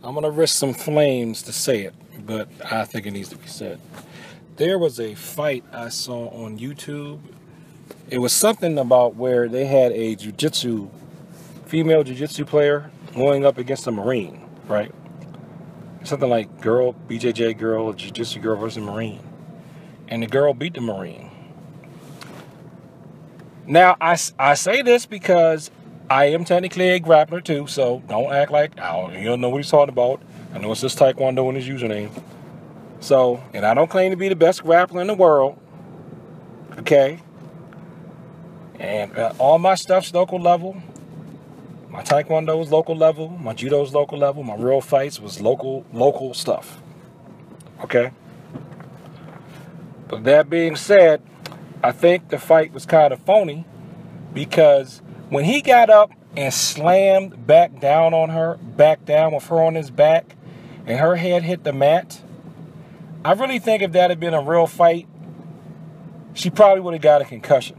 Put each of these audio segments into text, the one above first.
I'm going to risk some flames to say it, but I think it needs to be said. There was a fight I saw on YouTube. It was something about where they had a female jiu-jitsu player going up against a Marine, right? Something like BJJ girl, jiu-jitsu girl versus Marine. And the girl beat the Marine. Now, I say this because I am technically a grappler too, so don't act like, you don't know what he's talking about. I know it's just Taekwondo in his username. So, and I don't claim to be the best grappler in the world, okay? And all my stuff's local level. My Taekwondo is local level. My Judo is local level. My real fights was local stuff, okay? But that being said, I think the fight was kind of phony because when he got up and slammed back down with her on his back, and her head hit the mat, I really think if that had been a real fight, she probably would have got a concussion.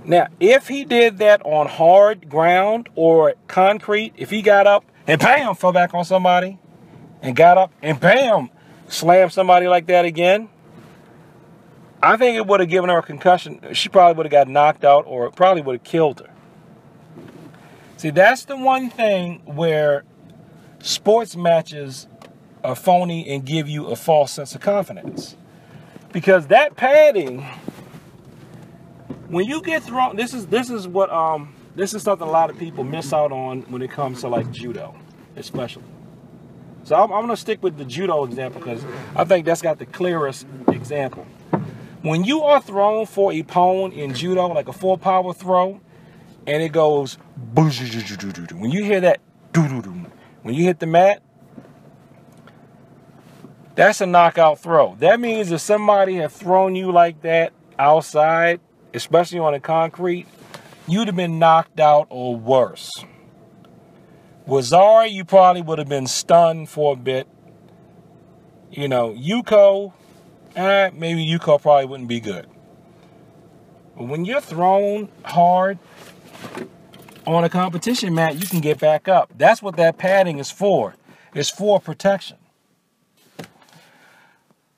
Now, if he did that on hard ground or concrete, if he got up and bam, fell back on somebody, and got up and bam, slammed somebody like that again, I think it would have given her a concussion. She probably would have got knocked out, or it probably would have killed her. See, that's the one thing where sports matches are phony and give you a false sense of confidence. Because that padding, when you get thrown, this is something a lot of people miss out on when it comes to like judo, especially. So I'm going to stick with the judo example because I think that's got the clearest example. When you are thrown for a pwn in judo, like a full power throw, and it goes, when you hear that, when you hit the mat, that's a knockout throw. That means if somebody had thrown you like that outside, especially on the concrete, you'd have been knocked out or worse. Wazari, you probably would have been stunned for a bit. You know, Yuko, maybe Yuko probably wouldn't be good. But when you're thrown hard on a competition mat, you can get back up. That's what that padding is for. It's for protection.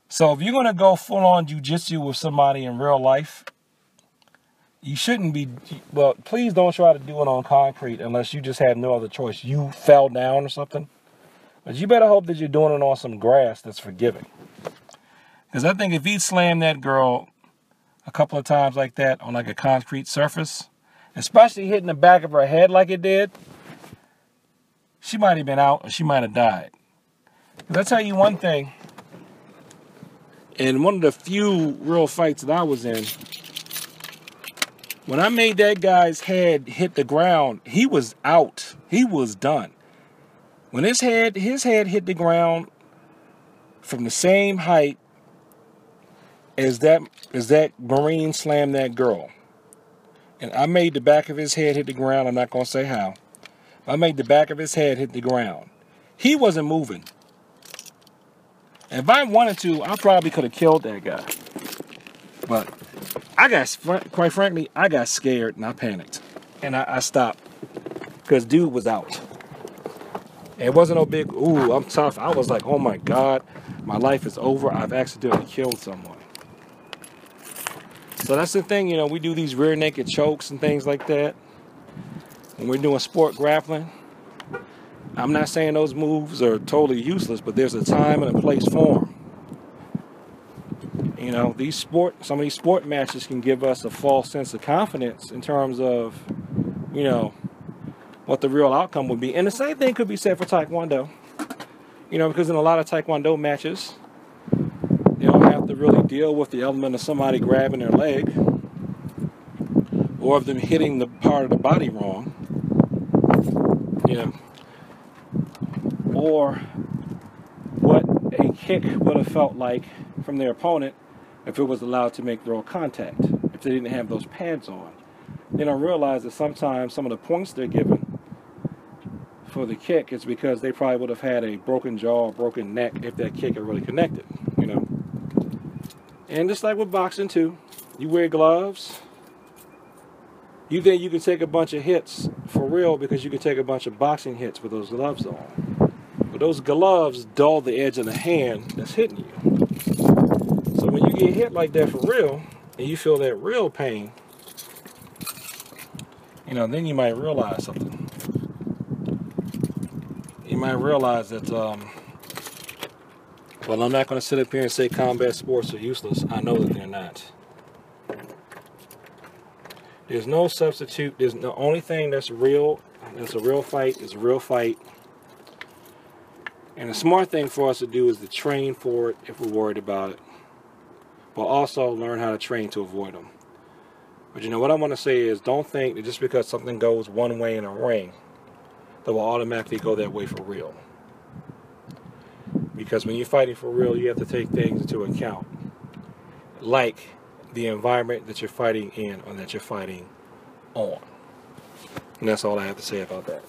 So if you're going to go full-on jiu-jitsu with somebody in real life, you shouldn't be, well, please don't try to do it on concrete unless you just had no other choice. You fell down or something. But you better hope that you're doing it on some grass that's forgiving. Because I think if he slammed that girl a couple of times like that on like a concrete surface, especially hitting the back of her head like it did, she might have been out or she might have died. Because I'll tell you one thing, in one of the few real fights that I was in, when I made that guy's head hit the ground, he was out. He was done. When his head hit the ground from the same height as that Marine slammed that girl. And I made the back of his head hit the ground. I'm not going to say how. I made the back of his head hit the ground. He wasn't moving. If I wanted to, I probably could have killed that guy. But quite frankly, I got scared and I panicked. And I stopped. Because dude was out. It wasn't no big, ooh, I'm tough. I was like, oh my God, my life is over. I've accidentally killed someone. So that's the thing, you know, we do these rear naked chokes and things like that. When we're doing sport grappling, I'm not saying those moves are totally useless, but there's a time and a place for them. You know, some of these sport matches can give us a false sense of confidence in terms of, you know, what the real outcome would be. And the same thing could be said for Taekwondo. You know, because in a lot of Taekwondo matches, you don't have to really deal with the element of somebody grabbing their leg or of them hitting the part of the body wrong. You know, or what a kick would have felt like from their opponent if it was allowed to make real contact, if they didn't have those pads on. They don't realize that sometimes some of the points they're given for the kick is because they probably would have had a broken jaw or broken neck if that kick had really connected, you know. And just like with boxing too, you wear gloves. You think you can take a bunch of hits for real because you can take a bunch of boxing hits with those gloves on. But those gloves dull the edge of the hand that's hitting you. So when you get hit like that for real, and you feel that real pain, you know, then you might realize something. You might realize that, well, I'm not going to sit up here and say combat sports are useless. I know that they're not. There's no substitute. There's the only thing that's real, that's a real fight, is a real fight. And the smart thing for us to do is to train for it if we're worried about it. But also learn how to train to avoid them. But you know what I want to say is, don't think that just because something goes one way in a ring, that will automatically go that way for real. Because when you're fighting for real, you have to take things into account. Like the environment that you're fighting in or that you're fighting on. And that's all I have to say about that.